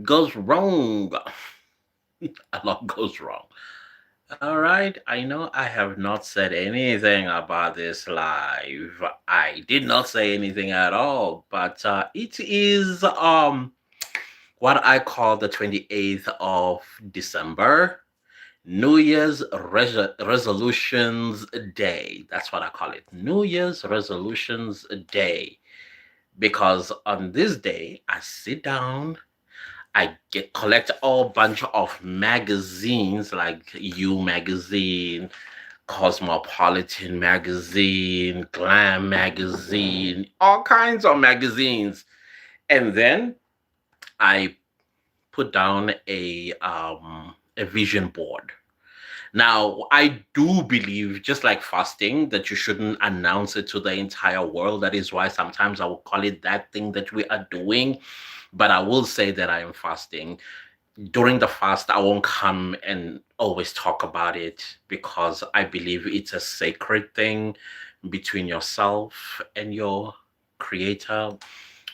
goes wrong. A lot goes wrong. All right, I know I have not said anything about this live. I did not say anything at all, but it is what I call the 28th of December, New Year's Resolutions Day. That's what I call it. New Year's Resolutions Day. Because on this day, I sit down, I get collect a bunch of magazines like You Magazine, Cosmopolitan Magazine, Glam Magazine, all kinds of magazines. And then I put down a vision board. Now, I do believe, just like fasting, that you shouldn't announce it to the entire world. That is why sometimes I will call it that thing that we are doing. But I will say that I am fasting. During the fast, I won't come and always talk about it because I believe it's a sacred thing between yourself and your creator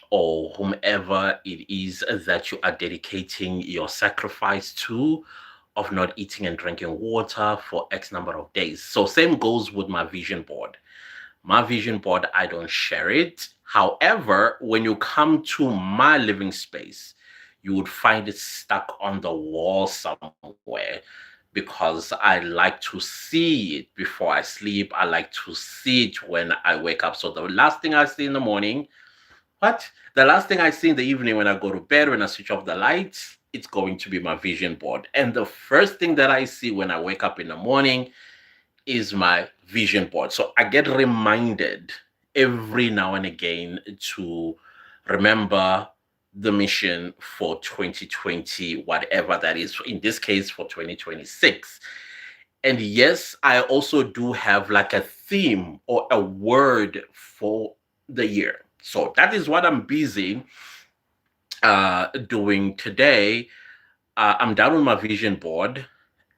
or whomever it is that you are dedicating your sacrifice to of not eating and drinking water for X number of days. So same goes with my vision board. My vision board, I don't share it. However, when you come to my living space, you would find it stuck on the wall somewhere because I like to see it before I sleep. I like to see it when I wake up. So the last thing I see in the morning, what? The last thing I see in the evening when I go to bed, when I switch off the lights, it's going to be my vision board. And the first thing that I see when I wake up in the morning is my vision board. So I get reminded every now and again to remember the mission for 2020, whatever that is, in this case for 2026. And yes, I also do have like a theme or a word for the year. So that is what I'm busy doing today. I'm done with my vision board,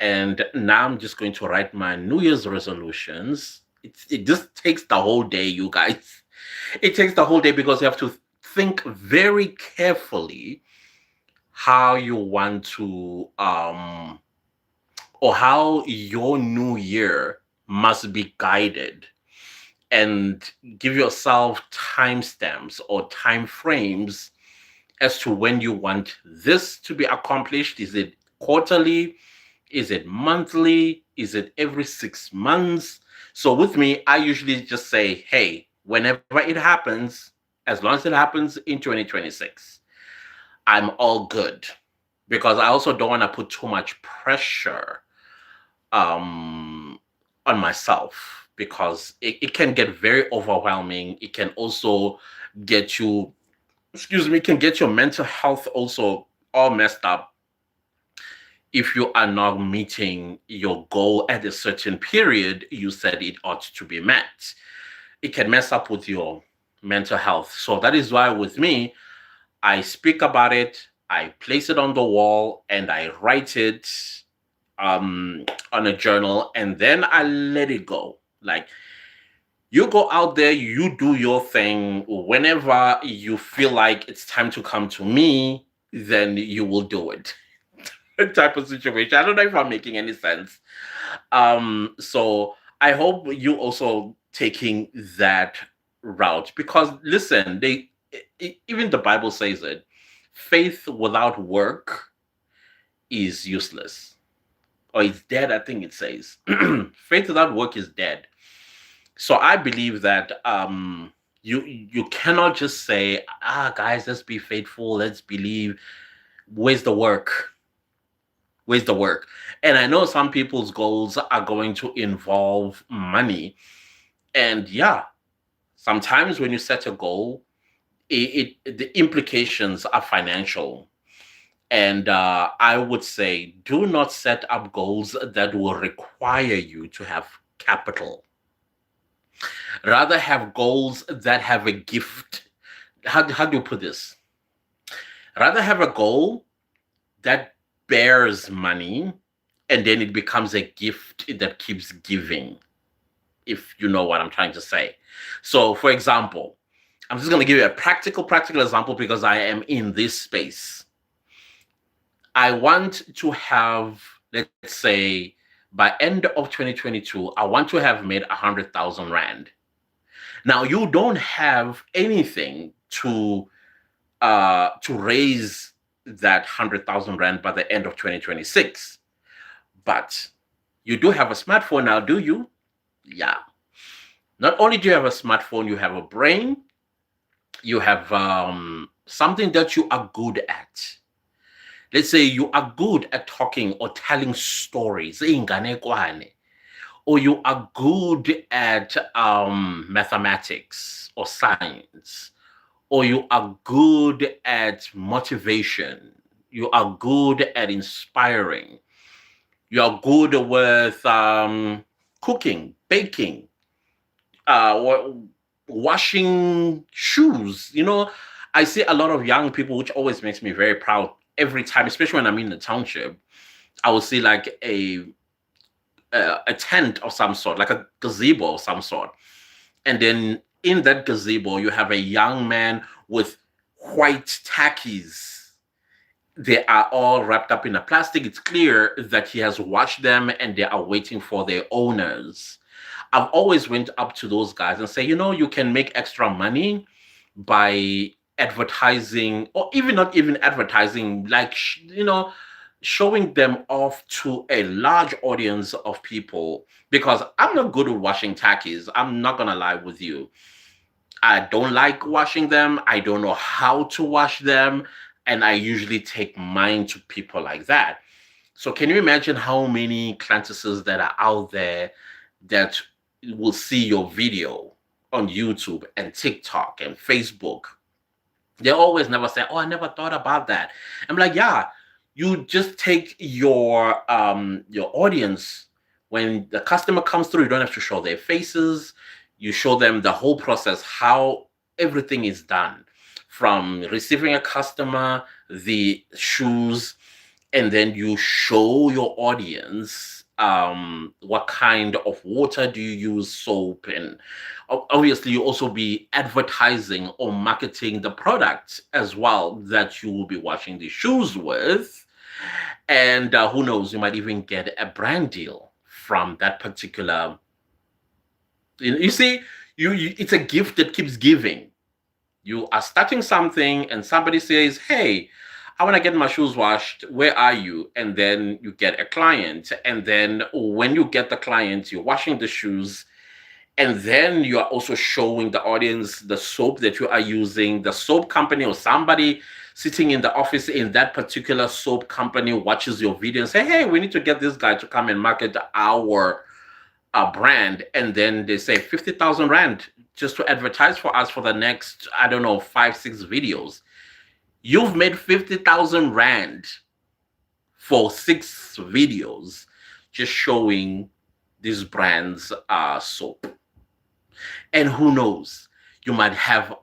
and now I'm just going to write my New Year's resolutions. It just takes the whole day, you guys. It takes the whole day because you have to think very carefully how you want to or how your new year must be guided, and give yourself timestamps or time frames as to when you want this to be accomplished. Is it quarterly? Is it monthly? Is it every 6 months? So with me, I usually just say, hey, whenever it happens, as long as it happens in 2026, I'm all good. Because I also don't want to put too much pressure um, on myself because it can get very overwhelming. It can also get you, excuse me, can get your mental health also all messed up if you are not meeting your goal at a certain period you said it ought to be met. It can mess up with your mental health. So that is why with me, I speak about it, I place it on the wall, and I write it on a journal, and then I let it go. Like, you go out there, you do your thing. Whenever you feel like it's time to come to me, then you will do it. Type of situation. I don't know if I'm making any sense. So I hope you also taking that route because listen, even the Bible says it. Faith without work is useless, or it's dead. I think it says faith without work is dead. So I believe that you cannot just say, guys, let's be faithful, let's believe. Where's the work? Where's the work? And I know some people's goals are going to involve money. And yeah, sometimes when you set a goal, the implications are financial. And I would say do not set up goals that will require you to have capital. Rather have goals that have a gift. How do you put this? Rather have a goal that bears money and then it becomes a gift that keeps giving, if you know what I'm trying to say. So, for example, I'm just going to give you a practical example because I am in this space. I want to have, let's say, by end of 2022, I want to have made 100,000 rand. Now you don't have anything to raise that 100,000 rand by the end of 2026, but you do have a smartphone now, do you? Yeah. Not only do you have a smartphone, you have a brain, you have something that you are good at. Let's say you are good at talking or telling stories, or you are good at mathematics or science, or you are good at motivation, you are good at inspiring, you are good with cooking, baking, uh, washing shoes. I see a lot of young people, which always makes me very proud every time, especially when I'm in the township. I will see like a tent of some sort, like a gazebo of some sort. And then in that gazebo, you have a young man with white tackies. They are all wrapped up in a plastic. It's clear that he has washed them and they are waiting for their owners. I've always went up to those guys and say, you can make extra money by advertising, or even not even advertising, like showing them off to a large audience of people, because I'm not good at washing tackies. I'm not gonna lie with you. I don't like washing them. I don't know how to wash them. And I usually take mine to people like that. So can you imagine how many clientesses that are out there that will see your video on YouTube and TikTok and Facebook? They always never say, "Oh, I never thought about that." I'm like, yeah, you just take your audience. When the customer comes through, you don't have to show their faces. You show them the whole process, how everything is done, from receiving a customer, the shoes, and then you show your audience what kind of water do you use, soap, and obviously you also be advertising or marketing the product as well that you will be washing the shoes with. And who knows, you might even get a brand deal from that particular. You see, it's a gift that keeps giving. You are starting something and somebody says, "Hey, I want to get my shoes washed. Where are you?" And then you get a client. And then when you get the client, you're washing the shoes. And then you are also showing the audience the soap that you are using. The soap company or somebody sitting in the office in that particular soap company watches your video and say, "Hey, we need to get this guy to come and market our brand." And then they say 50,000 Rand just to advertise for us for the next, I don't know, 5, 6 videos. You've made 50,000 Rand for 6 videos just showing these brands soap. And who knows, you might have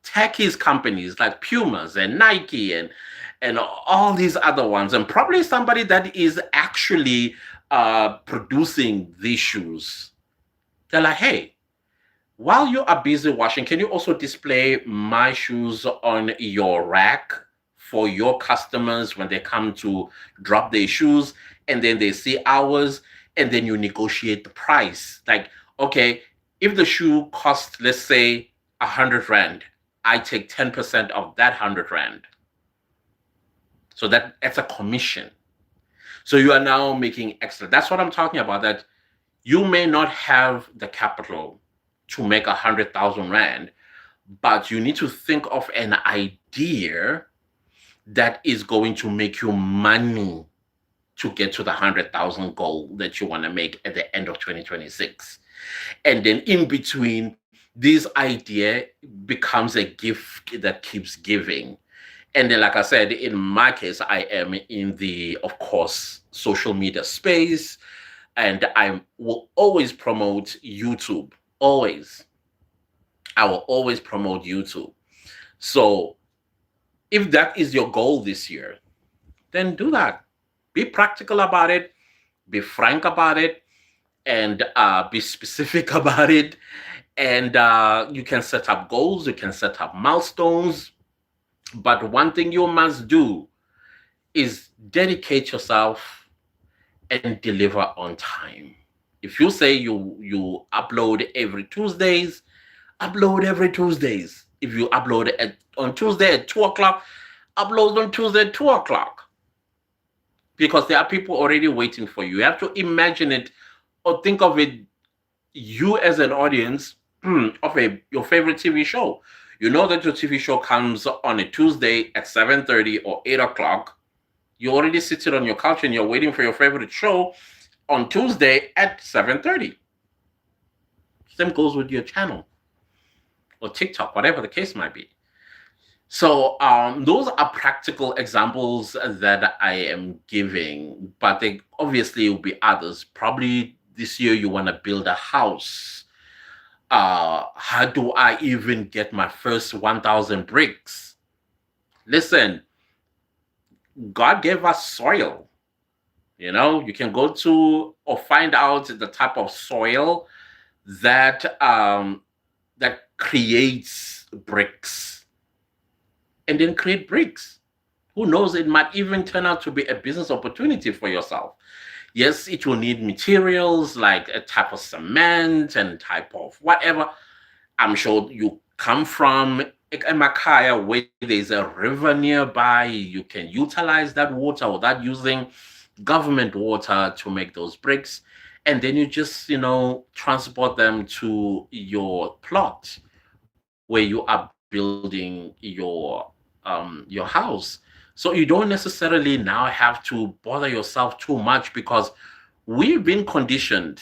techies companies like Pumas and Nike and all these other ones, and probably somebody that is actually producing these shoes. They're like, "Hey, while you are busy washing, can you also display my shoes on your rack for your customers when they come to drop their shoes?" And then they see ours, and then you negotiate the price. Like, okay, if the shoe costs, let's say, 100 Rand, I take 10% of that 100 Rand. So that's a commission. So you are now making extra. That's what I'm talking about, that you may not have the capital to make 100,000 Rand, but you need to think of an idea that is going to make you money to get to the 100,000 goal that you want to make at the end of 2026. And then in between, this idea becomes a gift that keeps giving. And then, like I said, in my case, I am in the, of course, social media space, and I will always promote YouTube. Always. I will always promote YouTube. So if that is your goal this year, then do that. Be practical about it, be frank about it, and be specific about it. And you can set up goals, you can set up milestones. But one thing you must do is dedicate yourself and deliver on time. If you say you upload every Tuesdays, upload every Tuesdays. If you upload on Tuesday at 2 o'clock, upload on Tuesday at 2 o'clock. Because there are people already waiting for you. You have to imagine it or think of it, you as an audience of your favorite TV show. You know that your TV show comes on a Tuesday at 7:30 or 8 o'clock. You already sitting on your couch and you're waiting for your favorite show on Tuesday at 7:30. Same goes with your channel or TikTok, whatever the case might be. So those are practical examples that I am giving, but they obviously will be others. Probably this year you want to build a house. How do I even get my first 1,000 bricks? Listen, God gave us soil. You know, you can go to or find out the type of soil that that creates bricks, and then create bricks. Who knows? It might even turn out to be a business opportunity for yourself. Yes, it will need materials like a type of cement and type of whatever. I'm sure you come from Emakaya where there's a river nearby. You can utilize that water without using government water to make those bricks. And then you just, transport them to your plot where you are building your house. So you don't necessarily now have to bother yourself too much because we've been conditioned,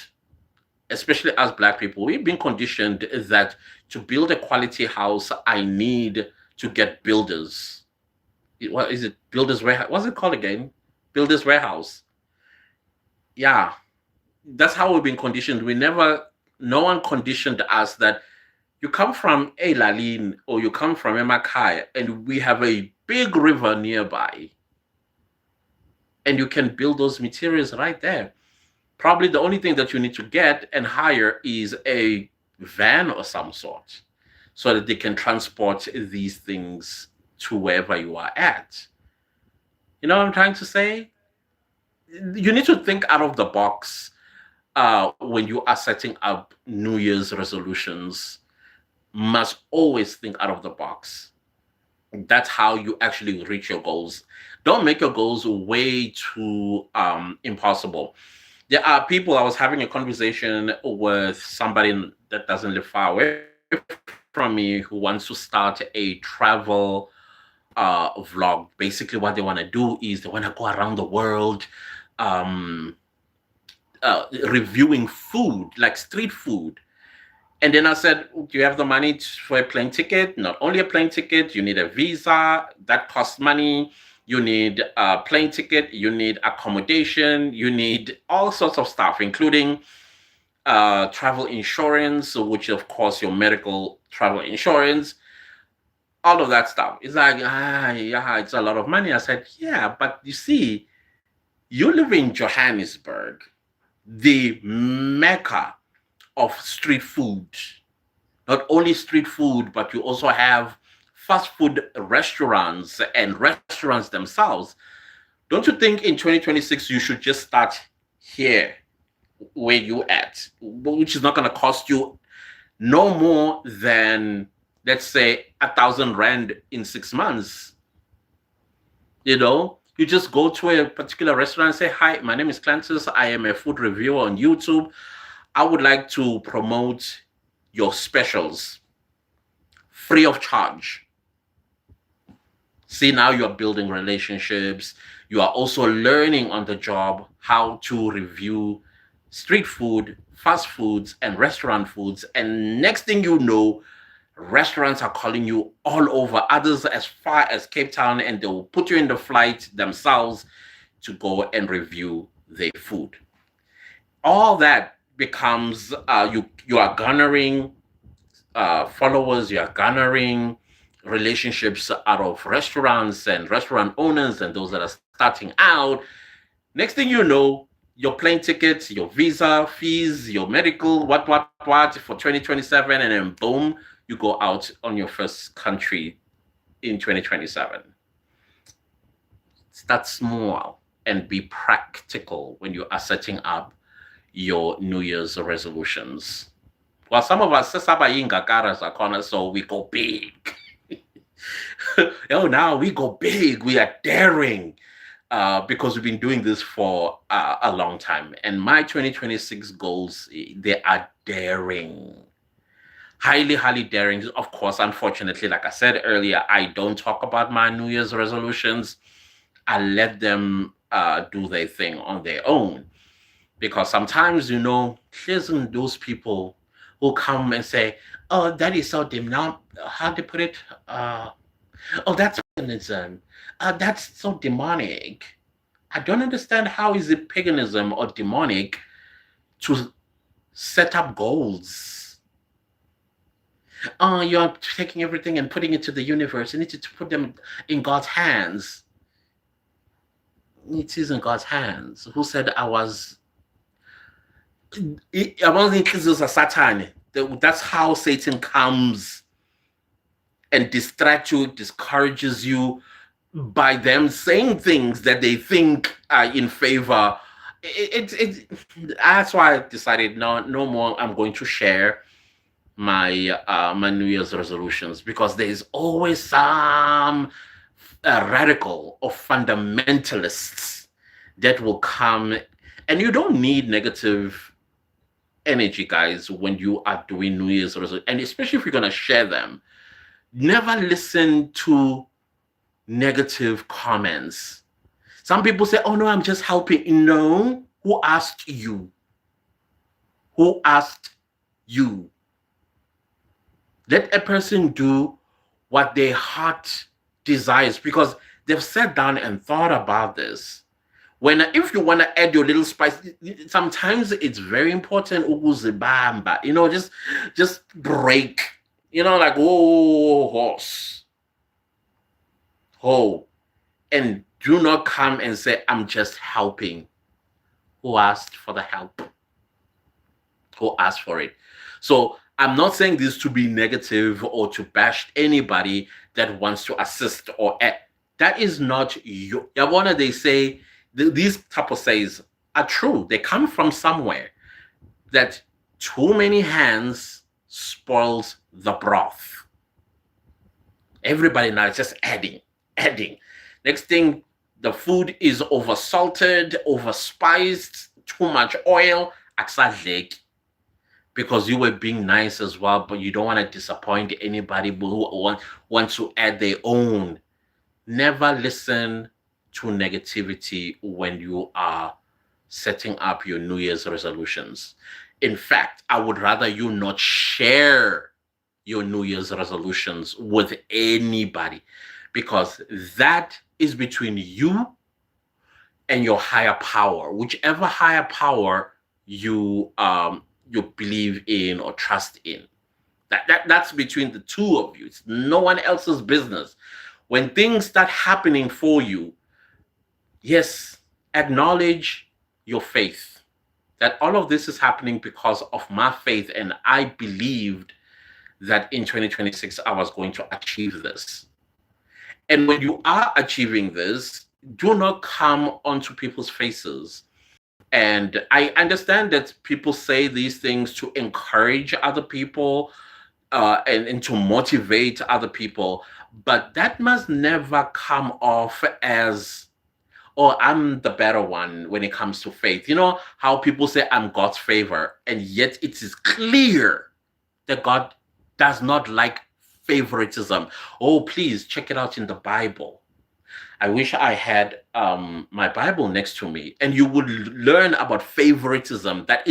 especially as Black people, we've been conditioned that to build a quality house, I need to get builders. What is it? Builders warehouse? What's it called again? Builders warehouse. Yeah, that's how we've been conditioned. No one conditioned us that you come from a Lalin or you come from Emakai and we have a big river nearby and you can build those materials right there. Probably the only thing that you need to get and hire is a van or some sort so that they can transport these things to wherever you are at. You know what I'm trying to say? You need to think out of the box when you are setting up New Year's resolutions. Must always think out of the box. That's how you actually reach your goals. Don't make your goals way too impossible. There are people, I was having a conversation with somebody that doesn't live far away from me who wants to start a travel vlog. Basically, what they want to do is they want to go around the world reviewing food, like street food. And then I said, do you have the money for a plane ticket? Not only a plane ticket, you need a visa. That costs money. You need a plane ticket. You need accommodation. You need all sorts of stuff, including travel insurance, which of course your medical travel insurance, all of that stuff. It's like, yeah, it's a lot of money. I said, yeah, but you see, you live in Johannesburg, the mecca of street food. Not only street food, but you also have fast food restaurants and restaurants themselves. Don't you think in 2026 you should just start here where you at, which is not going to cost you no more than, let's say, 1,000 rand in 6 months? You just go to a particular restaurant and say, hi, my name is Clancis. I am a food reviewer on YouTube. I would like to promote your specials free of charge. See, now you're building relationships. You are also learning on the job how to review street food, fast foods, and restaurant foods. And next thing you know, restaurants are calling you all over, others as far as Cape Town, and they will put you in the flight themselves to go and review their food. All that becomes you are garnering followers, you are garnering relationships out of restaurants and restaurant owners and those that are starting out. Next thing you know, your plane tickets, your visa fees, your medical, what for 2027, and then boom, you go out on your first country in 2027. Start small and be practical when you are setting up your New Year's resolutions. Well, some of us, so we go big. Oh, now we go big. We are daring because we've been doing this for a long time. And my 2026 goals, they are daring. Highly, highly daring. Of course, unfortunately, like I said earlier, I don't talk about my New Year's resolutions. I let them do their thing on their own. Because sometimes, there's those people who come and say, oh, that is so dim. Now, how to put it? Oh, that's paganism. That's so demonic. I don't understand how is it paganism or demonic to set up goals. You're taking everything and putting it to the universe. You need to put them in God's hands. It is in God's hands. Who said I was? I wasn't a Satan. That's how Satan comes and distracts you, discourages you by them saying things that they think are in favor. That's why I decided no more. I'm going to share my New Year's resolutions because there is always some radical or fundamentalists that will come, and you don't need negative energy, guys, when you are doing New Year's resolutions, and especially if you're gonna share them. Never listen to negative comments. Some people say, oh no, I'm just helping. No, who asked you? Who asked you? Let a person do what their heart desires because they've sat down and thought about this. If you want to add your little spice, sometimes it's very important. Just break. Like horse. Oh, and do not come and say, I'm just helping. Who asked for the help? Who asked for it? So I'm not saying this to be negative or to bash anybody that wants to assist or add. That is not you. Yabona, they say, these type of says are true. They come from somewhere. That too many hands spoils the broth. Everybody now is just adding. Next thing, the food is oversalted, overspiced, too much oil. Because you were being nice as well, but you don't want to disappoint anybody who wants to add their own. Never listen to negativity when you are setting up your New Year's resolutions. In fact, I would rather you not share your New Year's resolutions with anybody because that is between you and your higher power, whichever higher power you believe in or trust in. That's between the two of you. It's no one else's business. When things start happening for you, yes, acknowledge your faith. That all of this is happening because of my faith, and I believed that in 2026 I was going to achieve this. And when you are achieving this, do not come onto people's faces. And I understand that people say these things to encourage other people and to motivate other people, but that must never come off as, oh, I'm the better one when it comes to faith. You know how people say I'm God's favor, and yet it is clear that God does not like favoritism. Oh, please check it out in the Bible. I wish I had my Bible next to me, and you would learn about favoritism. That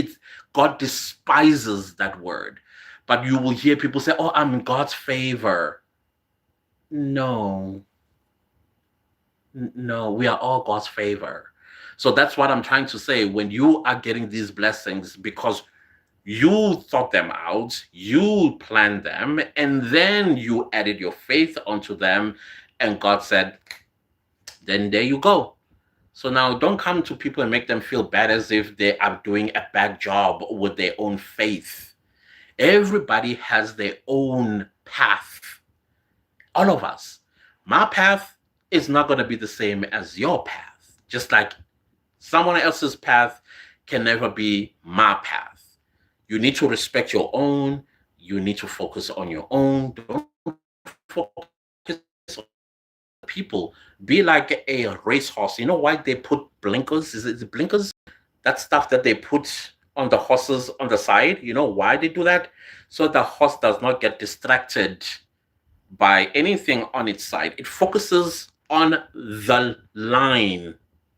God despises that word, but you will hear people say, "Oh, I'm in God's favor." No, no, we are all God's favor. So that's what I'm trying to say. When you are getting these blessings, because you thought them out, you planned them, and then you added your faith onto them, and God said, then there you go. So now don't come to people and make them feel bad as if they are doing a bad job with their own faith. Everybody has their own path. All of us. My path is not going to be the same as your path. Just like someone else's path can never be my path. You need to respect your own. You need to focus on your own. Don't focus on people. Be like a racehorse. You know why they put blinkers? Is it blinkers? That stuff that they put on the horses on the side. You know why they do that? So the horse does not get distracted by anything on its side. It focuses on the line.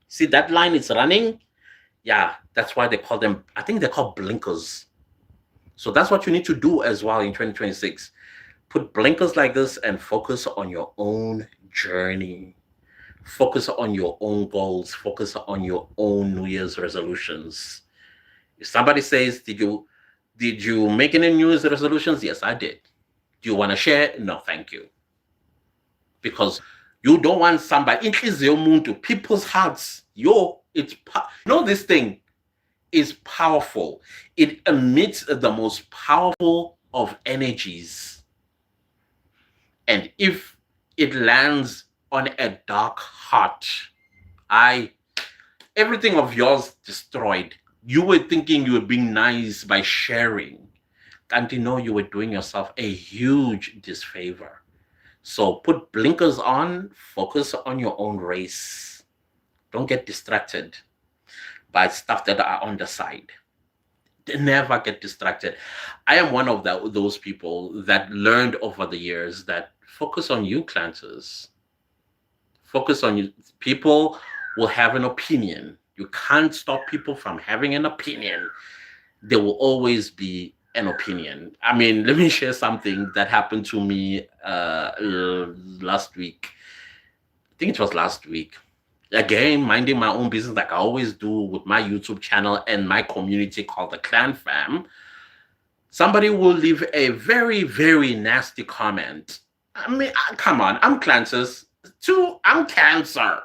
See that line it's running? Yeah, that's why they call them, I think they're called blinkers. So that's what you need to do as well in 2026. Put blinkers like this and focus on your own journey. Focus on your own goals. Focus on your own New Year's resolutions. If somebody says, did you make any New Year's resolutions? Yes, I did. Do you want to share? No, thank you. Because you don't want somebody, people's hearts. This thing is powerful. It emits the most powerful of energies. And if it lands on a dark heart, everything of yours destroyed. You were thinking you were being nice by sharing. And you know you were doing yourself a huge disfavor. So put blinkers on, focus on your own race. Don't get distracted by stuff that are on the side. Never get distracted. I am one of those people that learned over the years that focus on you, Clanters. Focus on you. People will have an opinion. You can't stop people from having an opinion. There will always be an opinion. I mean, let me share something that happened to me last week. I think it was last week. Again, minding my own business like I always do with my YouTube channel and my community called the Clan Fam. Somebody will leave a very, very nasty comment. I mean, come on, I'm Clanters too. I'm cancer.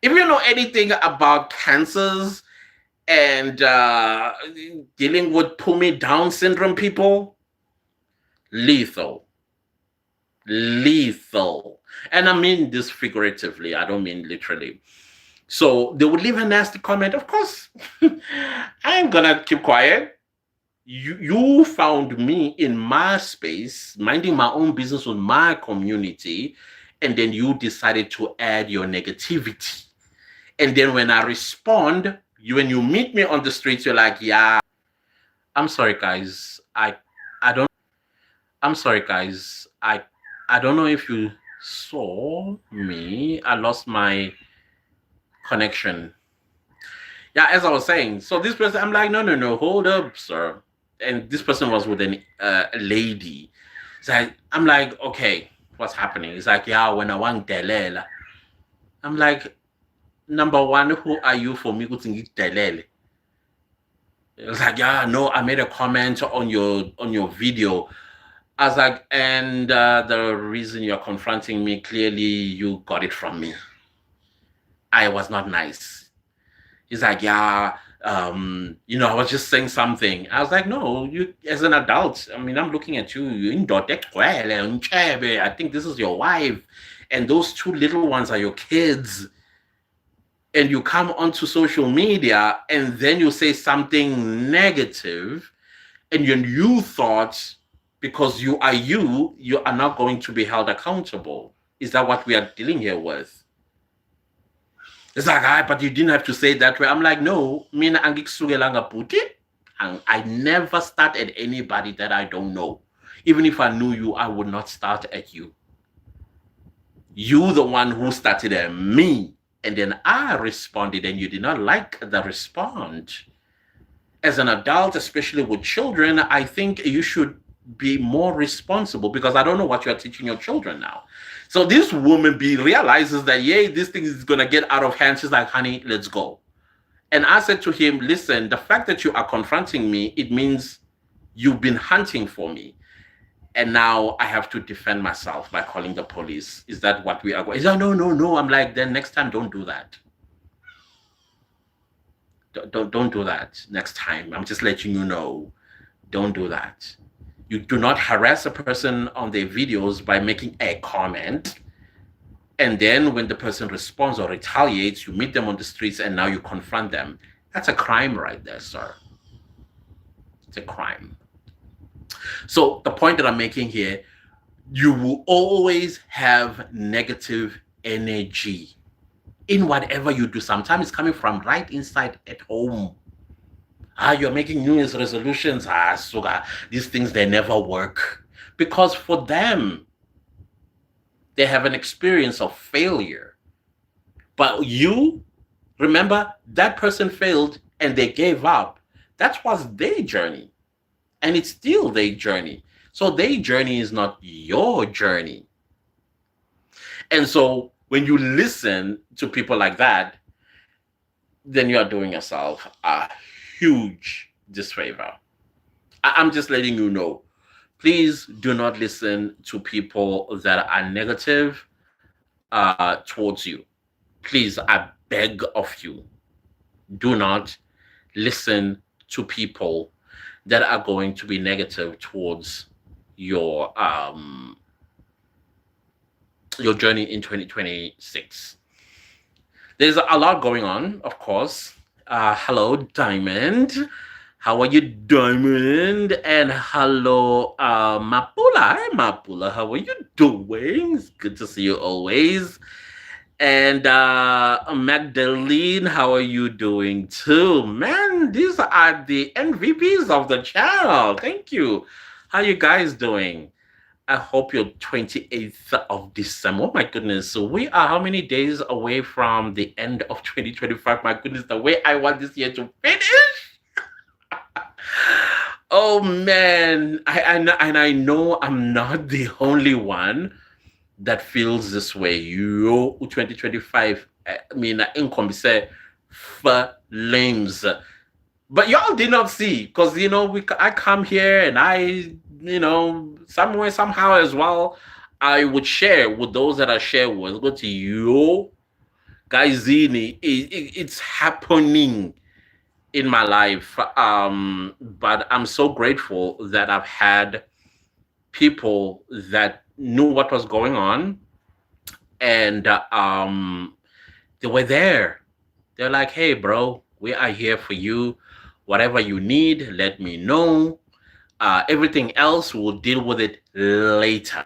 If you know anything about cancers and dealing with pull me down syndrome people, lethal. And I mean this figuratively, I don't mean literally. So they would leave a nasty comment. Of course, I'm gonna keep quiet. You found me in my space, minding my own business with my community, and then you decided to add your negativity. And then when I respond, when you meet me on the streets, you're like, yeah, I'm sorry, guys. I'm sorry, guys. I don't know if you saw me. I lost my connection. Yeah, as I was saying. So this person, I'm like, no, hold up, sir. And this person was with a lady. So I'm like, okay, what's happening? It's like, yeah, when I want Delela. I'm like, number one, who are you for me to Delele? It was like, yeah, no, I made a comment on your video. I was like, and the reason you're confronting me, clearly you got it from me. I was not nice. He's like, yeah, I was just saying something. I was like, no, you as an adult, I mean, I'm looking at you. I think this is your wife. And those two little ones are your kids. And you come onto social media and then you say something negative, and you thought because you are not going to be held accountable. Is that what we are dealing here with? It's like, but you didn't have to say it that way. I'm like, no, mina angiksugelanga puti. I never start at anybody that I don't know. Even if I knew you, I would not start at you. You the one who started at me. And then I responded, and you did not like the response. As an adult, especially with children, I think you should be more responsible, because I don't know what you're teaching your children now. So this woman realizes that, yay, this thing is going to get out of hand. She's like, honey, let's go. And I said to him, listen, the fact that you are confronting me, it means you've been hunting for me. And now I have to defend myself by calling the police. Is that what we are going? He's like, no. I'm like, then next time, don't do that. Don't do that next time. I'm just letting you know. Don't do that. You do not harass a person on their videos by making a comment And then when the person responds or retaliates, you meet them on the streets and now you confront them. That's a crime right there, sir. It's a crime. So the point that I'm making here, you will always have negative energy in whatever you do. Sometimes it's coming from right inside at home. You're making New Year's resolutions. Sugar, these things, they never work. Because for them, they have an experience of failure. But you, remember, that person failed and they gave up. That was their journey. And it's still their journey. So their journey is not your journey. And so when you listen to people like that, then you are doing yourself a huge disfavor. I'm just letting you know. Please do not listen to people that are negative towards you. Please, I beg of you, do not listen to people that are going to be negative towards your journey in 2026. There's a lot going on, of course. Hello, Diamond. How are you, Diamond? And hello, Mapula. Hi, Mapula. How are you doing? It's good to see you always. And Magdalene, how are you doing too? Man, these are the MVPs of the channel. Thank you. How you guys doing? I hope you're 28th of December. Oh my goodness. So we are how many days away from the end of 2025? My goodness, the way I want this year to finish. Oh man. I know I'm not the only one that feels this way. You 2025, I mean, income say flames. But y'all did not see, because I come here and I, somewhere, somehow as well, I would share with those that I share with. Go to you guys, it's happening in my life. But I'm so grateful that I've had people that knew what was going on, and they were there. They're like, hey bro, we are here for you. Whatever you need, let me know. Everything else, we'll deal with it later.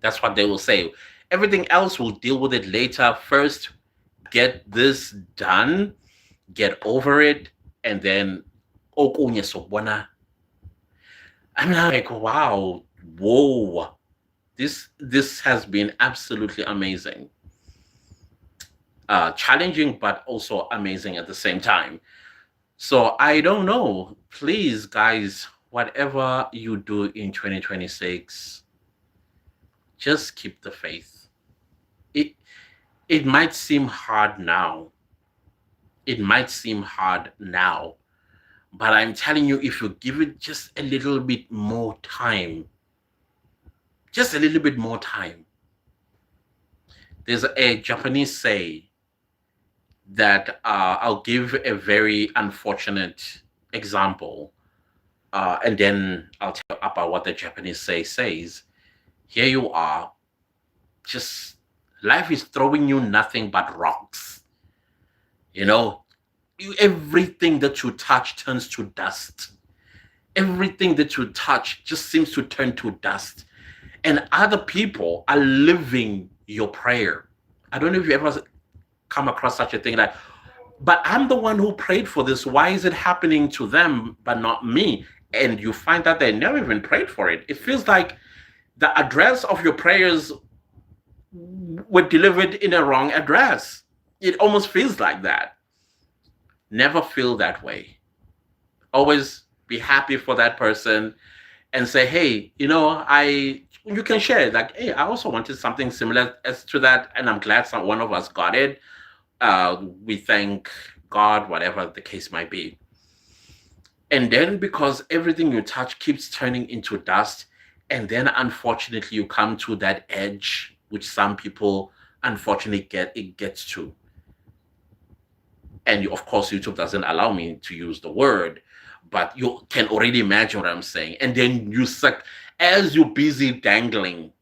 That's what they will say. Everything else, we'll deal with it later. First, get this done, get over it, and then I'm like, wow, whoa. This has been absolutely amazing. Challenging, but also amazing at the same time. So I don't know. Please, guys, whatever you do in 2026, just keep the faith. It might seem hard now. It might seem hard now. But I'm telling you, if you give it just a little bit more time, just a little bit more time. There's a Japanese say that I'll give a very unfortunate example, and then I'll tell you about what the Japanese say says. Here you are, just life is throwing you nothing but rocks. Everything that you touch turns to dust. Everything that you touch just seems to turn to dust. And other people are living your prayer. I don't know if you ever come across such a thing, like, but I'm the one who prayed for this. Why is it happening to them but not me? And you find that they never even prayed for it. It feels like the address of your prayers were delivered in a wrong address. It almost feels like that. Never feel that way. Always be happy for that person and say, hey, you can share, like, hey, I also wanted something similar as to that, and I'm glad one of us got it. We thank God, whatever the case might be. And then, because everything you touch keeps turning into dust, and then unfortunately you come to that edge, which some people unfortunately gets to. And of course, YouTube doesn't allow me to use the word, but you can already imagine what I'm saying. And then you suck as you're busy dangling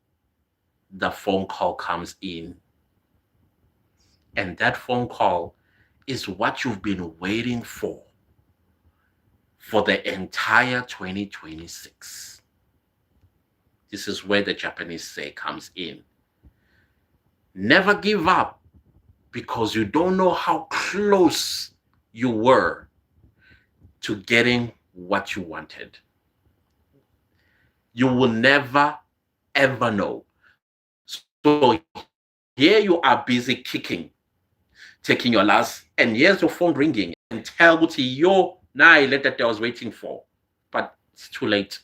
the phone call comes in. And that phone call is what you've been waiting for the entire 2026. This is where the Japanese say comes in. Never give up, because you don't know how close you were to getting what you wanted. You will never, ever know. So here you are busy kicking, taking your last, and here's your phone ringing, and tell Guti, yo, now I let that I was waiting for. But it's too late.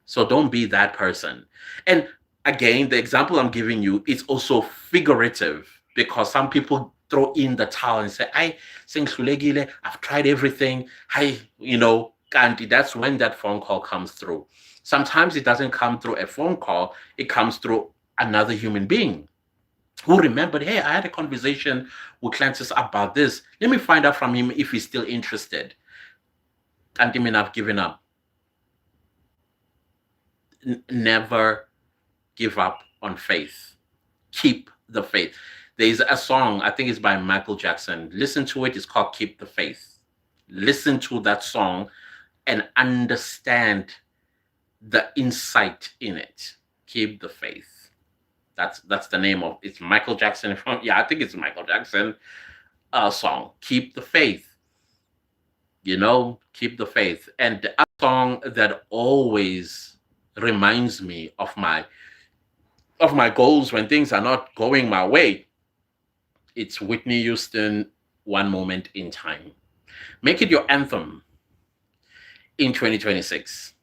So don't be that person. And again, the example I'm giving you is also figurative, because some people throw in the towel and say, I've tried everything. Kanti, that's when that phone call comes through. Sometimes it doesn't come through a phone call, it comes through another human being who remembered, hey, I had a conversation with Clancis about this. Let me find out from him if he's still interested. Kanti, mean I've given up. Never give up on faith. Keep the faith. There's a song, I think it's by Michael Jackson. Listen to it. It's called Keep the Faith. Listen to that song and understand the insight in it. Keep the faith. That's the name of it's Michael Jackson. I think it's Michael Jackson song. Keep the faith. Keep the faith. And a song that always reminds me of my goals when things are not going my way. It's Whitney Houston, One Moment in Time. Make it your anthem in 2026.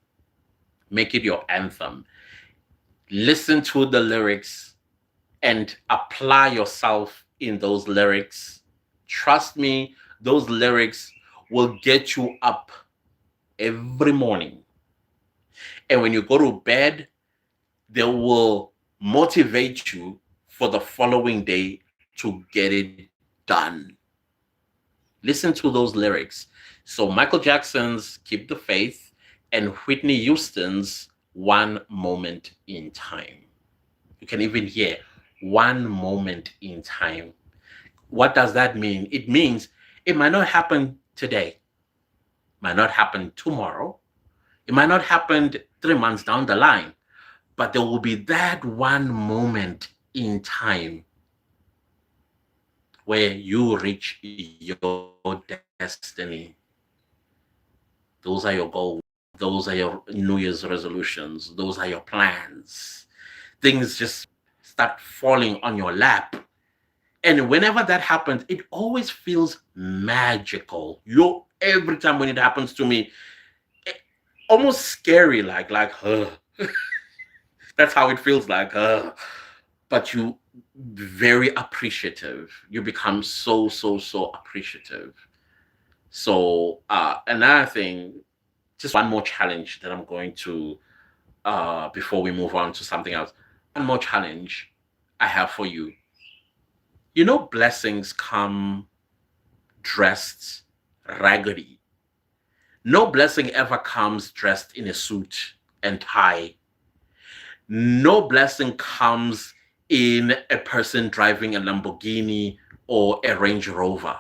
Make it your anthem. Listen to the lyrics and apply yourself in those lyrics. Trust me, those lyrics will get you up every morning. And when you go to bed, they will motivate you for the following day to get it done. Listen to those lyrics. So Michael Jackson's Keep the Faith and Whitney Houston's One Moment in Time. You can even hear one moment in time. What does that mean? It means it might not happen today, might not happen tomorrow, it might not happen 3 months down the line, but there will be that one moment in time where you reach your destiny. Those are your goals. Those are your New Year's resolutions. Those are your plans. Things just start falling on your lap. And whenever that happens, it always feels magical. Every time when it happens to me, almost scary, like, that's how it feels like, but you very appreciative. You become so appreciative. So another thing, just one more challenge that I'm going to, before we move on to something else, one more challenge I have for you. Blessings come dressed raggedy. No blessing ever comes dressed in a suit and tie. No blessing comes in a person driving a Lamborghini or a Range Rover.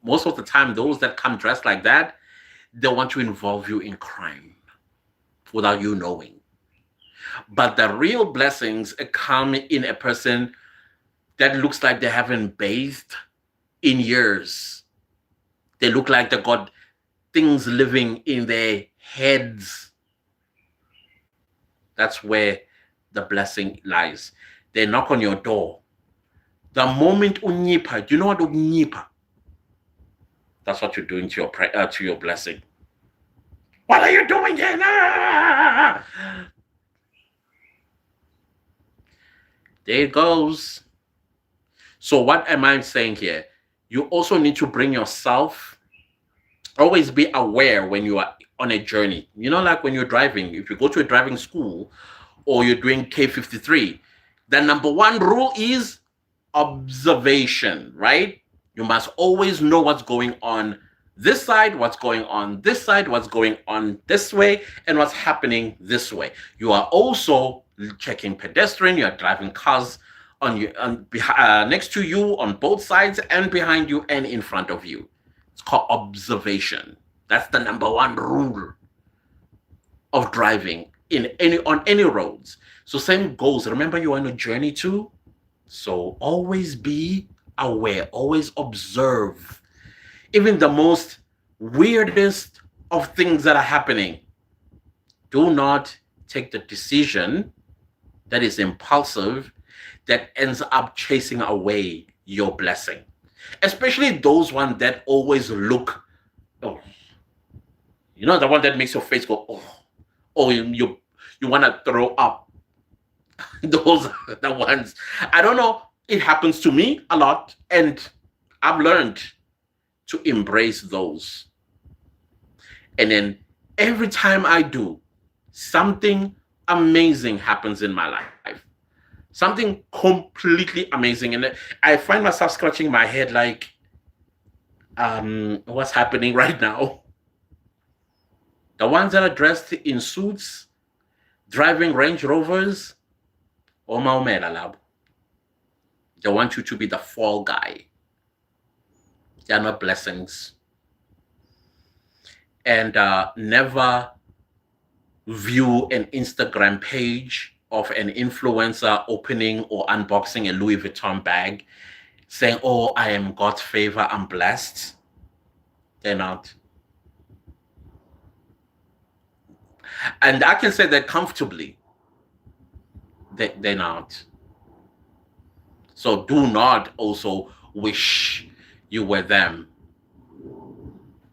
Most of the time, those that come dressed like that, they want to involve you in crime without you knowing. But the real blessings come in a person that looks like they haven't bathed in years. They look like they got things living in their heads. That's where the blessing lies. They knock on your door. The moment unyipa, do you know what unyipa? That's what you're doing to your blessing. What are you doing here? Nah! There it goes. So what am I saying here? You also need to bring yourself, always be aware when you are on a journey. Like when you're driving, if you go to a driving school or you're doing K53, the number one rule is observation, right? You must always know what's going on This side, what's going on this side, what's going on this way, and what's happening this way. You are also checking pedestrian, you are driving cars on you, next to you, on both sides, and behind you, and in front of you. It's called observation. That's the number one rule of driving on any roads. So same goes. Remember, you're on a journey too. So always be aware, always observe. Even the most weirdest of things that are happening. Do not take the decision that is impulsive, that ends up chasing away your blessing. Especially those ones that always look, oh, the one that makes your face go, oh, you want to throw up. Those are the ones. I don't know. It happens to me a lot, and I've learned to embrace those. And then every time I do, something amazing happens in my life. Something completely amazing. And I find myself scratching my head like, what's happening right now? The ones that are dressed in suits, driving Range Rovers, they want you to be the fall guy. They are not blessings. And never view an Instagram page of an influencer opening or unboxing a Louis Vuitton bag saying, oh, I am God's favor, I'm blessed. They're not. And I can say that comfortably. They're not. So do not also wish you were them.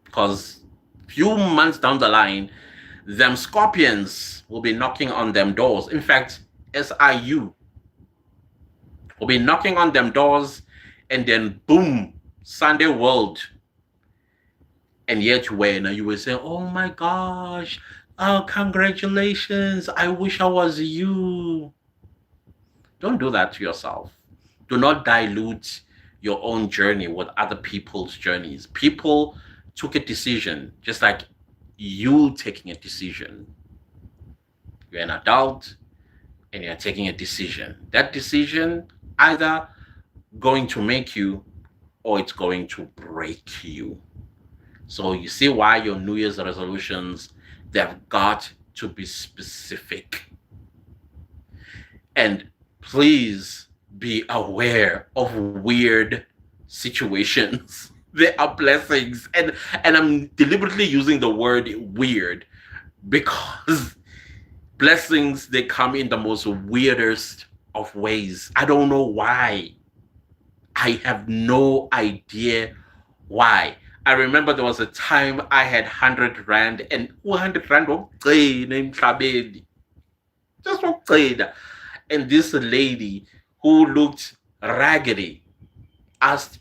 Because few months down the line, them scorpions will be knocking on them doors. In fact, SIU will be knocking on them doors, and then boom, Sunday world. And yet when you will say, oh my gosh, oh, congratulations, I wish I was you. Don't do that to yourself. Do not dilute your own journey with other people's journeys. People took a decision, just like you taking a decision. You're an adult and you're taking a decision. That decision either going to make you or it's going to break you. So you see why your New Year's resolutions, they've got to be specific. And please be aware of weird situations. They are blessings. And I'm deliberately using the word weird because blessings, they come in the most weirdest of ways. I don't know why. I have no idea why. I remember there was a time I had 100 Rand and 100 Rand just and this lady who looked raggedy asked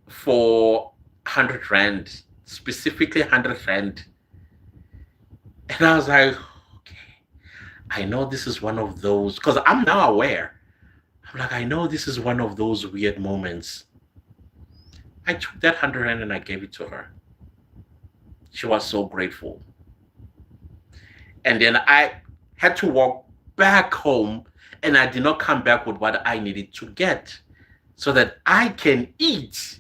for 100 Rand, specifically 100 Rand. And I was like, okay, I know this is one of those, because I'm now aware. I'm like, I know this is one of those weird moments. I took that 100 Rand and I gave it to her. She was so grateful. And then I had to walk back home, and I did not come back with what I needed to get so that I can eat,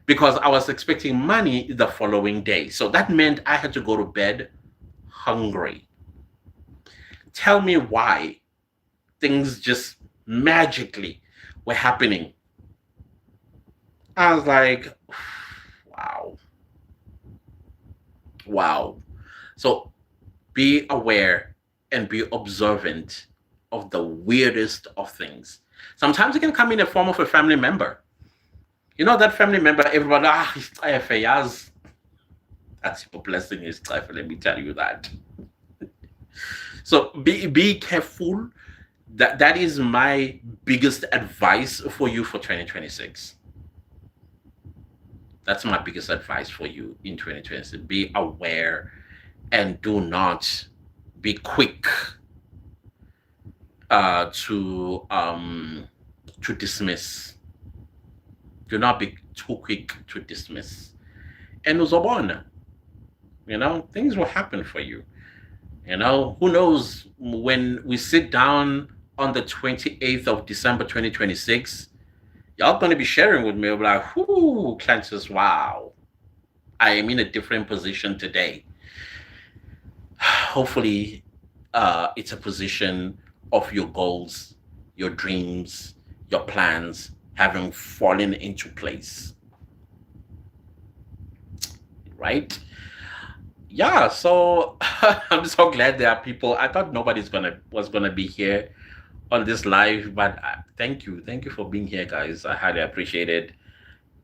because I was expecting money the following day. So that meant I had to go to bed hungry. Tell me why things just magically were happening. I was like, wow. So be aware and be observant of the weirdest of things. Sometimes it can come in the form of a family member. You know, that family member, everybody, yes. That's your blessing, is life. Let me tell you that. So be careful. That is my biggest advice for you for 2026. That's my biggest advice for you in 2026. Be aware and do not be quick to dismiss. Do not be too quick to dismiss. and uzobona. Things will happen for you. Who knows, when we sit down on the 28th of December 2026, y'all going to be sharing with me, like, whoo, Clancy's, wow, I am in a different position today. Hopefully, it's a position of your goals, your dreams, your plans having fallen into place, right? Yeah, so I'm so glad there are people. I thought nobody's gonna was gonna be here on this live, but thank you for being here, guys. I highly appreciate it.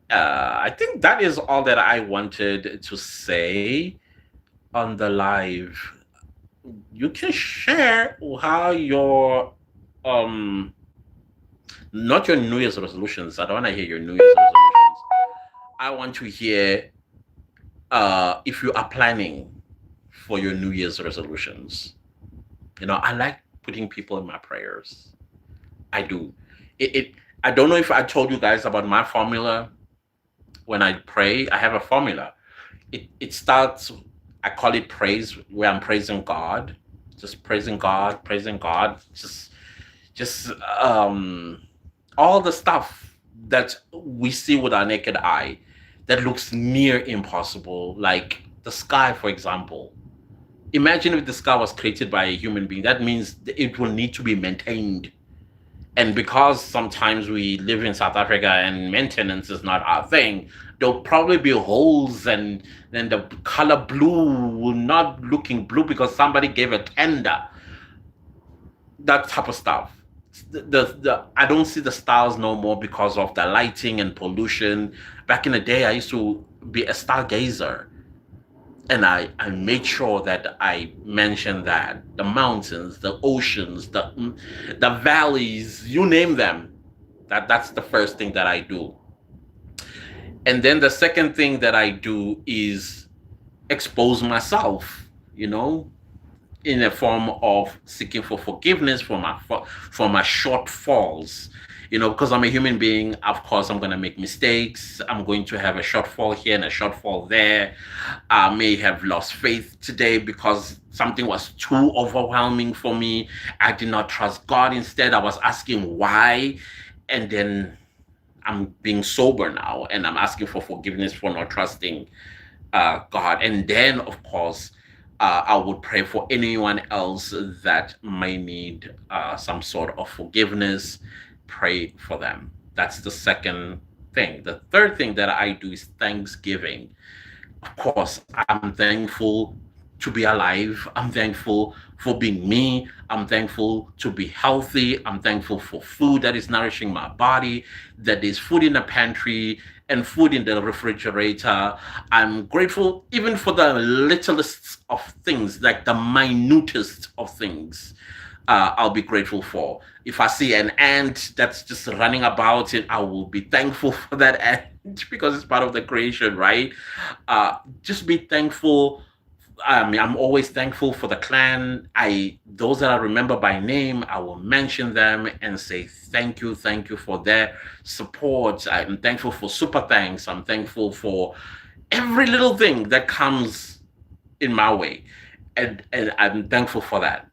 I think that is all that I wanted to say on the live. You can share how your um not your New Year's resolutions. I don't want to hear your New Year's resolutions. I want to hear if you are planning for your New Year's resolutions. I like putting people in my prayers. I do. It I don't know if I told you guys about my formula. When I pray, I have a formula. It starts, I call it praise, where I'm praising God, just praising God, just all the stuff that we see with our naked eye that looks near impossible, like the sky, for example. Imagine if the sky was created by a human being. That means it will need to be maintained. And because sometimes we live in South Africa and maintenance is not our thing, there'll probably be holes, and then the color blue will not looking blue because somebody gave a tender. That type of stuff. I don't see the stars no more because of the lighting and pollution. Back in the day, I used to be a stargazer, and I made sure that I mentioned that the mountains, the oceans, the valleys, you name them. That's the first thing that I do. And then the second thing that I do is expose myself, in a form of seeking for forgiveness for my shortfalls. Because I'm a human being, of course, I'm going to make mistakes. I'm going to have a shortfall here and a shortfall there. I may have lost faith today because something was too overwhelming for me. I did not trust God. Instead, I was asking why. And then I'm being sober now and I'm asking for forgiveness for not trusting God. And then, of course, I would pray for anyone else that may need some sort of forgiveness. Pray for them. That's the second thing. The third thing that I do is thanksgiving. Of course, I'm thankful to be alive. I'm thankful for being me. I'm thankful to be healthy. I'm thankful for food that is nourishing my body, that is food in the pantry and food in the refrigerator. I'm grateful even for the littlest of things, like the minutest of things. I'll be grateful for. If I see an ant that's just running about it, I will be thankful for that ant because it's part of the creation, right? Just be thankful. I mean, I'm always thankful for the clan. Those that I remember by name, I will mention them and say thank you for their support. I'm thankful for super thanks. I'm thankful for every little thing that comes in my way, and I'm thankful for that.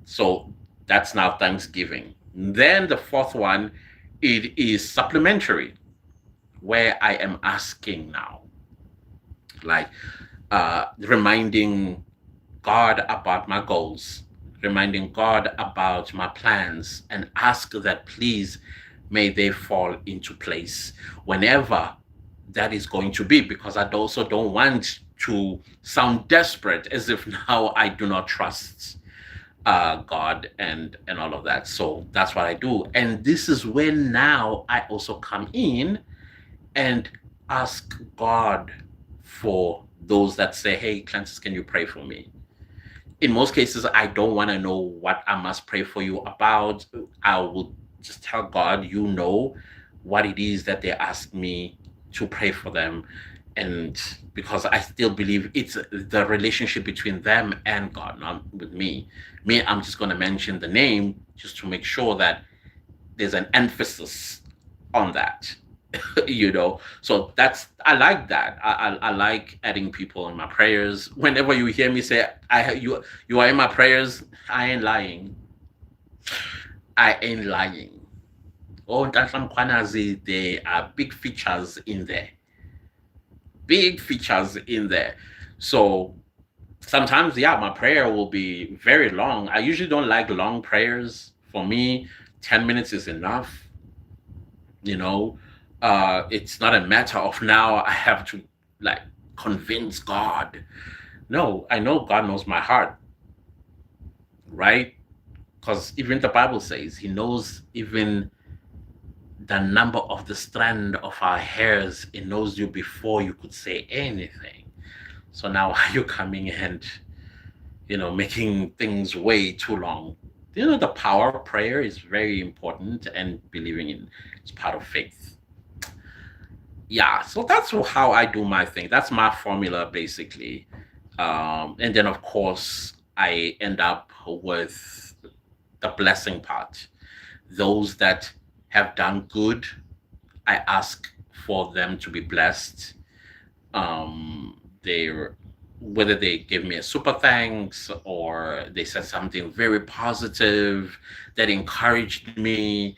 So that's now Thanksgiving. Then the fourth one, it is supplementary, where I am asking now, like reminding God about my goals, reminding God about my plans, and ask that please may they fall into place whenever that is going to be, because I also don't want to sound desperate as if now I do not trust God and all of that. So that's what I do. And this is when now I also come in and ask God for those that say, hey, Clancy, can you pray for me? In most cases, I don't want to know what I must pray for you about. I will just tell God, what it is that they ask me to pray for them. And because I still believe it's the relationship between them and God, not with me. I'm just going to mention the name just to make sure that there's an emphasis on that. So that's I like that. I like adding people in my prayers. Whenever you hear me say you are in my prayers, I ain't lying. I ain't lying. Oh, that's some Kwanazi, there are big features in there. Big features in there. So sometimes, yeah, my prayer will be very long. I usually don't like long prayers. For me, 10 minutes is enough. you know it's not a matter of now I have to like convince God. No, I know God knows my heart, right? Because even the Bible says he knows even the number of the strand of our hairs. It knows you before you could say anything. So now are you coming and making things way too long? The power of prayer is very important, and believing in it's part of faith. Yeah, so that's how I do my thing. That's my formula basically. And then of course I end up with the blessing part. Those that have done good, I ask for them to be blessed. They Whether they give me a super thanks or they said something very positive that encouraged me,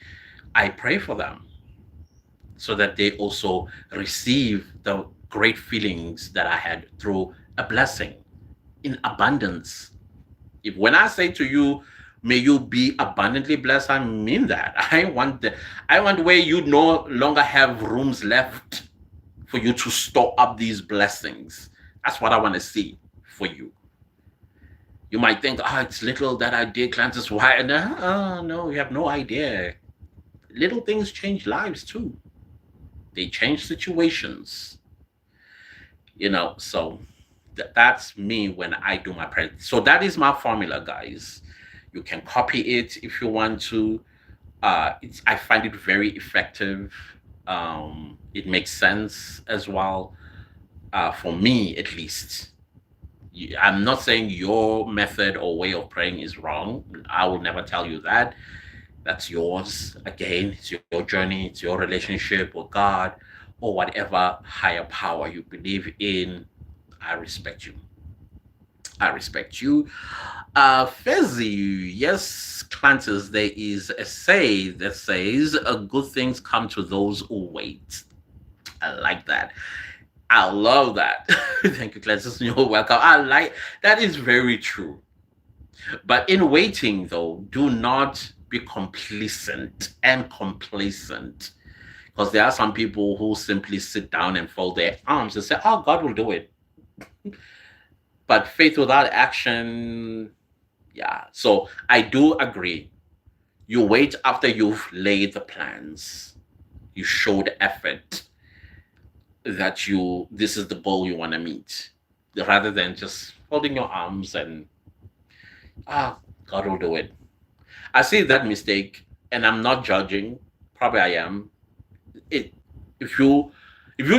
I pray for them so that they also receive the great feelings that I had through a blessing in abundance. If when I say to you, may you be abundantly blessed, I mean that. I want where you no longer have rooms left for you to store up these blessings. That's what I want to see for you. You might think, it's little that I did, Clancis. Why? No, you have no idea. Little things change lives too. They change situations. So that's me when I do my prayer. So that is my formula, guys. You can copy it if you want to. I find it very effective. It makes sense as well, for me at least. I'm not saying your method or way of praying is wrong. I will never tell you that. That's yours. Again, it's your journey, it's your relationship with God or whatever higher power you believe in. I respect you. I respect you. Fezzi, yes, Clantis, there is a say that says good things come to those who wait. I like that. I love that. Thank you, Clantis. You're welcome. I like that is very true. But in waiting, though, do not be complacent. Because there are some people who simply sit down and fold their arms and say, oh, God will do it. But faith without action, yeah. So I do agree. You wait after you've laid the plans. You showed effort that this is the goal you want to meet, rather than just folding your arms and God will do it. I see that mistake, and I'm not judging. Probably I am. It if you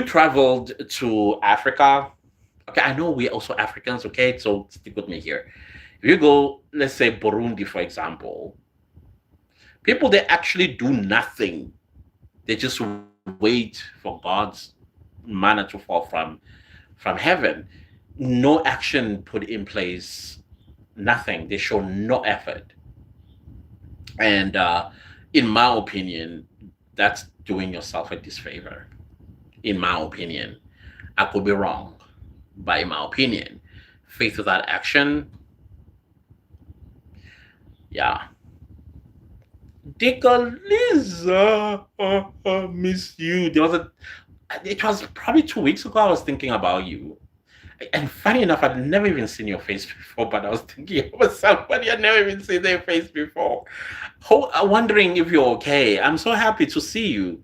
traveled to Africa, okay, I know we're also Africans, okay, so stick with me here. If you go, let's say Burundi, for example, people they actually do nothing. They just wait for God's manna to fall from heaven. No action put in place. Nothing. They show no effort. And in my opinion, that's doing yourself a disfavor. In my opinion, I could be wrong, but in my opinion, faith without action, yeah. Dicker Lisa, miss you. It was probably 2 weeks ago. I was thinking about you. And funny enough, I'd never even seen your face before, but I was thinking about somebody I'd never even seen their face before. Wondering if you're okay. I'm so happy to see you.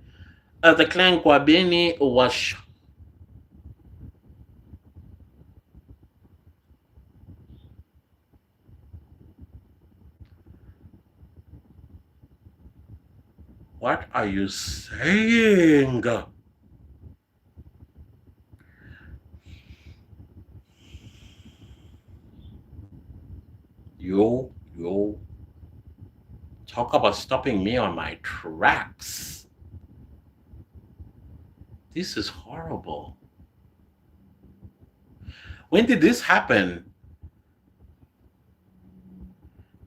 The clan Kwabeni was. What are you saying? Yo, talk about stopping me on my tracks. This is horrible. When did this happen?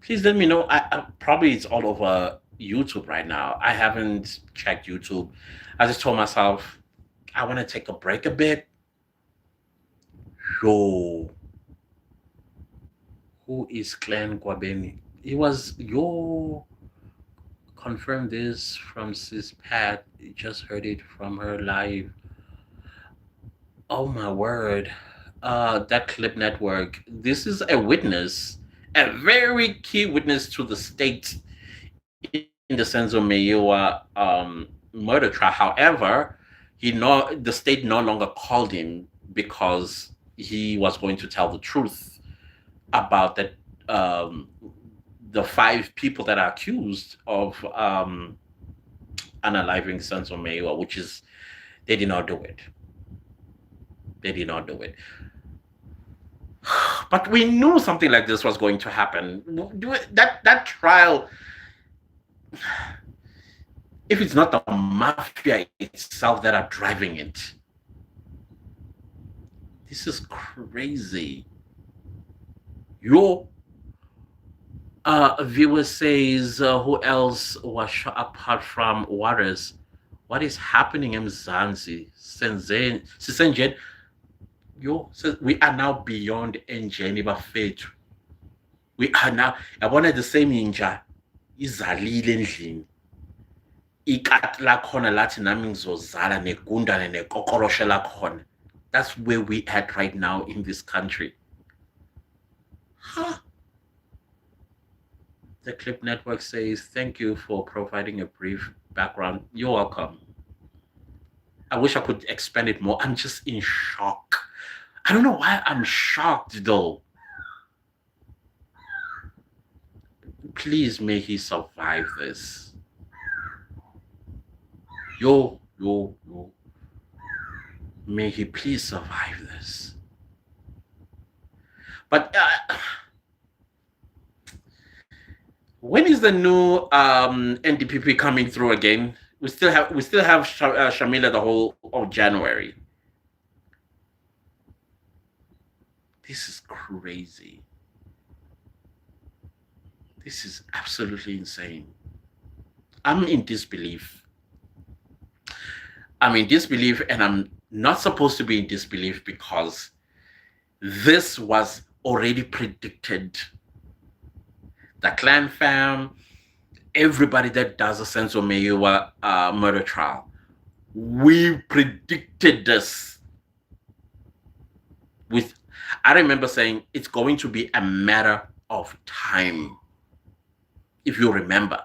Please let me know. Probably it's all over YouTube right now. I haven't checked YouTube. I just told myself I want to take a break a bit. Yo, who is Clan Gwabeni? It was yo. Confirm this from Sis Pat. Just heard it from her live. Oh my word. That Clip Network. This is a witness, a very key witness to the state in the Senzo Meyiwa murder trial. However, the state no longer called him because he was going to tell the truth about that the five people that are accused of unaliving Senzo Meyiwa, which is they did not do it. They did not do it. But we knew something like this was going to happen. That trial, if it's not the mafia itself that are driving it, this is crazy. Your viewer says, who else was shot apart from Waters? What is happening in Mzansi? Sisenjen, yo, so we are now beyond Enjeni Bafetu. We are now, yabona the same inja, izalile endlini. Ikati lakhona lathi nami ngizozala negundane nekokoroshe lakhona. That's where we at right now in this country. Huh? The Clip Network says, thank you for providing a brief background. You're welcome. I wish I could expand it more. I'm just in shock. I don't know why I'm shocked though. Please may he survive this. Yo. May he please survive this. But when is the new NDPP coming through again? We still have Shamila the whole of January. This is crazy. This is absolutely insane. I'm in disbelief. I'm in disbelief, and I'm not supposed to be in disbelief because this was already predicted. The clan fam, everybody that does a Senzo Meyiwa murder trial, we predicted this. I remember saying it's going to be a matter of time. If you remember,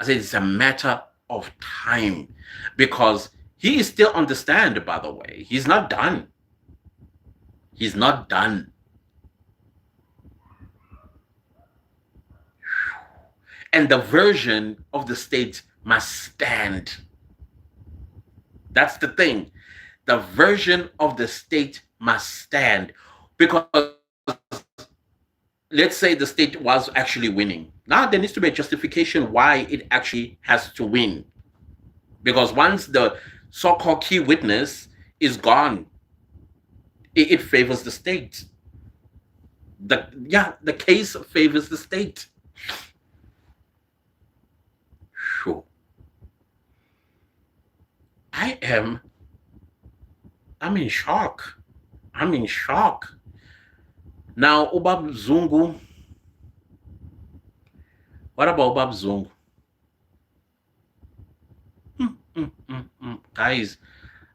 I said it's a matter of time because he is still on the stand, by the way. He's not done. He's not done. And the version of the state must stand. That's the thing. The version of the state must stand because let's say the state was actually winning. Now there needs to be a justification why it actually has to win. Because once the so-called key witness is gone, it favors the state. The case favors the state. Sure. I'm in shock. I'm in shock. Now, Ubab Zungu. What about Ubab Zungu? Guys,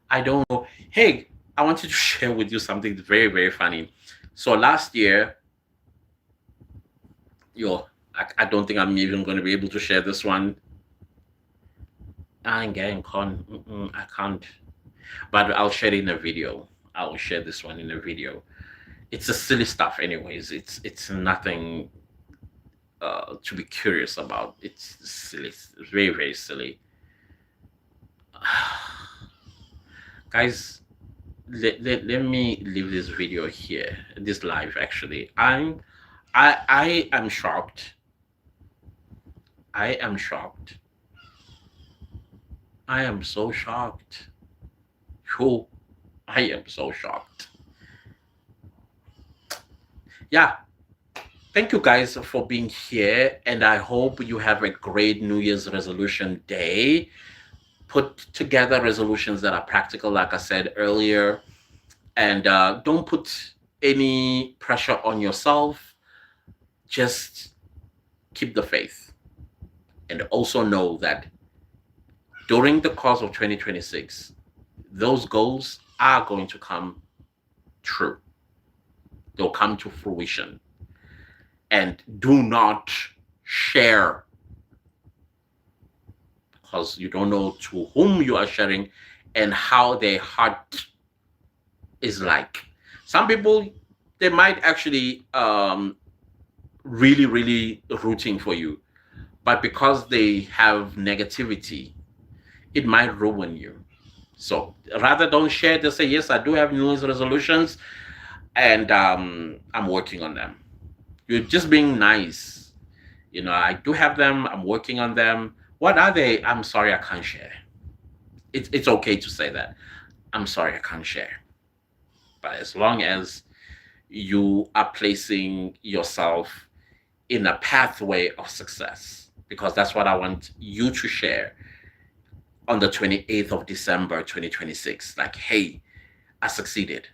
I don't know. Hey, I wanted to share with you something very, very funny. So last year, I don't think I'm even going to be able to share this one. I ain't getting con. I can't. But I'll share it in a video. I will share this one in a video. It's a silly stuff, anyways. It's nothing to be curious about. It's silly. It's very, very silly. Guys, let me leave this video here. This live, actually. I am shocked. I am shocked. I am so shocked. Whew, I am so shocked. Yeah, thank you guys for being here, and I hope you have a great New Year's resolution day. Put together resolutions that are practical, like I said earlier, and don't put any pressure on yourself. Just keep the faith, and also know that during the course of 2026, those goals are going to come true. They'll come to fruition. And do not share, because you don't know to whom you are sharing and how their heart is like. Some people, they might actually really, really rooting for you, but because they have negativity, it might ruin you. So rather don't share. Just say, yes, I do have New Year's resolutions, and I'm working on them. You're just being nice. I do have them. I'm working on them. What are they? I'm sorry, I can't share. It's okay to say that. I'm sorry, I can't share. But as long as you are placing yourself in a pathway of success, because that's what I want you to share on the 28th of December, 2026. Like, hey, I succeeded.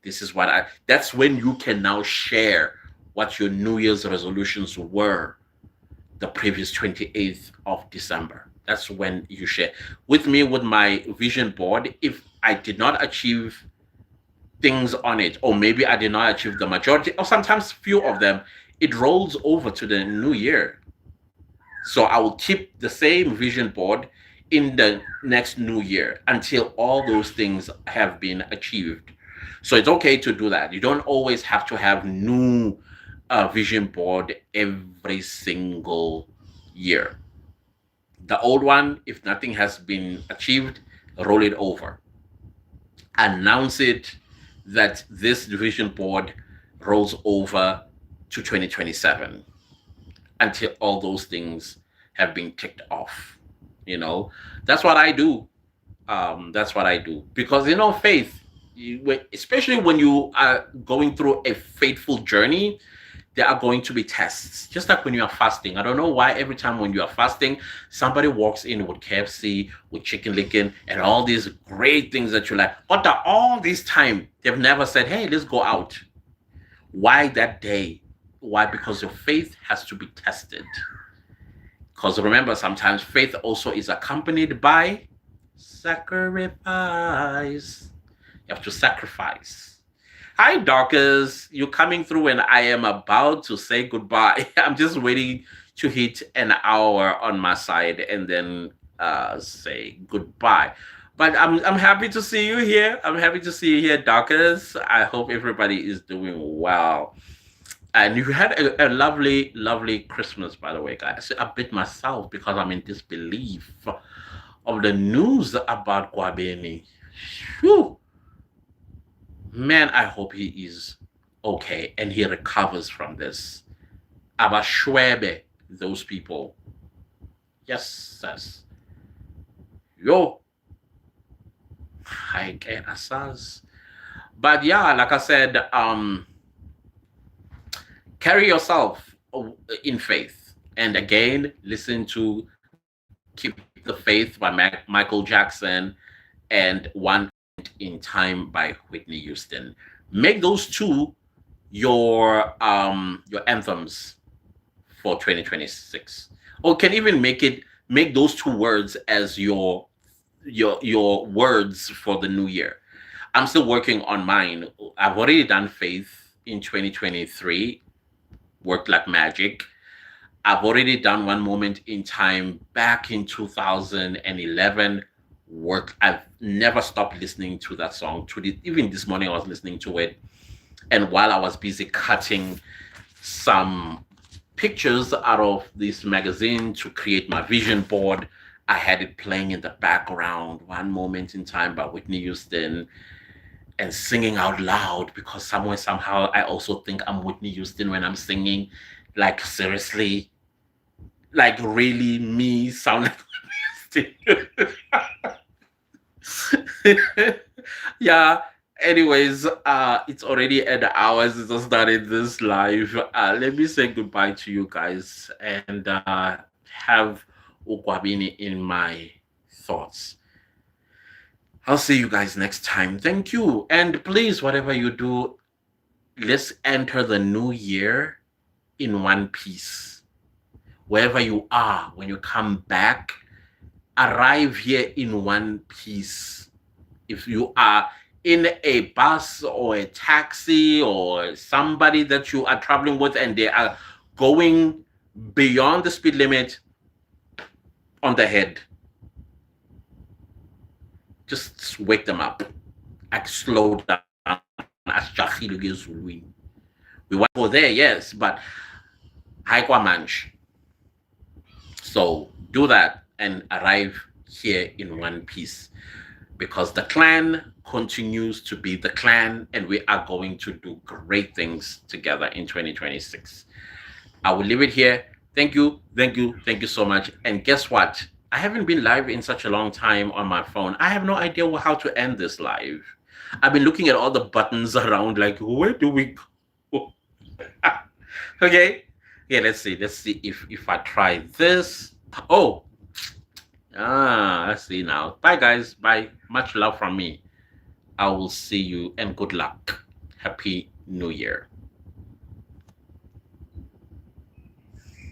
This is that's when you can now share what your New Year's resolutions were the previous 28th of December. That's when you share with me with my vision board. If I did not achieve things on it, or maybe I did not achieve the majority, or sometimes few of them, it rolls over to the new year. So I will keep the same vision board in the next new year until all those things have been achieved. So it's okay to do that. You don't always have to have new vision board every single year. The old one, if nothing has been achieved, roll it over. Announce it that this vision board rolls over to 2027 until all those things have been ticked off. That's what I do. That's what I do because faith, especially when you are going through a faithful journey, there are going to be tests. Just like when you are fasting. I don't know why every time when you are fasting, somebody walks in with KFC, with chicken licken, and all these great things that you like. But all this time, they've never said, hey, let's go out. Why that day? Why? Because your faith has to be tested. Because remember, sometimes faith also is accompanied by sacrifice. You have to sacrifice. Hi, Dorcas. You're coming through, and I am about to say goodbye. I'm just waiting to hit an hour on my side and then say goodbye. But I'm happy to see you here. I'm happy to see you here, Dorcas. I hope everybody is doing well. And you had a lovely, lovely Christmas, by the way, guys. I bit myself because I'm in disbelief of the news about Guabeni. Whew. Man, I hope he is okay and he recovers from this. Abashwebe, those people. Yes, yes. Yo, I get asas. But yeah, like I said, carry yourself in faith. And again, listen to Keep the Faith by Michael Jackson and One in Time by Whitney Houston. Make those two your anthems for 2026. Or can even make those two words as your words for the new year. I'm still working on mine. I've already done Faith in 2023, worked like magic. I've already done One Moment in Time back in 2011. I've never stopped listening to that song. Even this morning, I was listening to it. And while I was busy cutting some pictures out of this magazine to create my vision board, I had it playing in the background, One Moment in Time by Whitney Houston, and singing out loud because somehow, I also think I'm Whitney Houston when I'm singing. Like, seriously? Like, really, me sound like Whitney Houston? Yeah. Anyways, it's already an hour since I started this live. Let me say goodbye to you guys and have Ukwabini in my thoughts. I'll see you guys next time. Thank you. And please, whatever you do, let's enter the new year in one piece. Wherever you are, when you come back, arrive here in one piece. If you are in a bus or a taxi or somebody that you are traveling with and they are going beyond the speed limit, on the head, just wake them up. Act slow down. We want to go there, yes, but high manch. So do that and arrive here in one piece because the clan continues to be the clan and we are going to do great things together in 2026. I will leave it here. Thank you, thank you, thank you so much. And guess what? I haven't been live in such a long time on my phone. I have no idea how to end this live. I've been looking at all the buttons around, like, where do we go? Okay. Yeah, let's see. Let's see if I try this. Oh, let's see now. Bye, guys. Bye. Much love from me. I will see you and good luck. Happy New Year.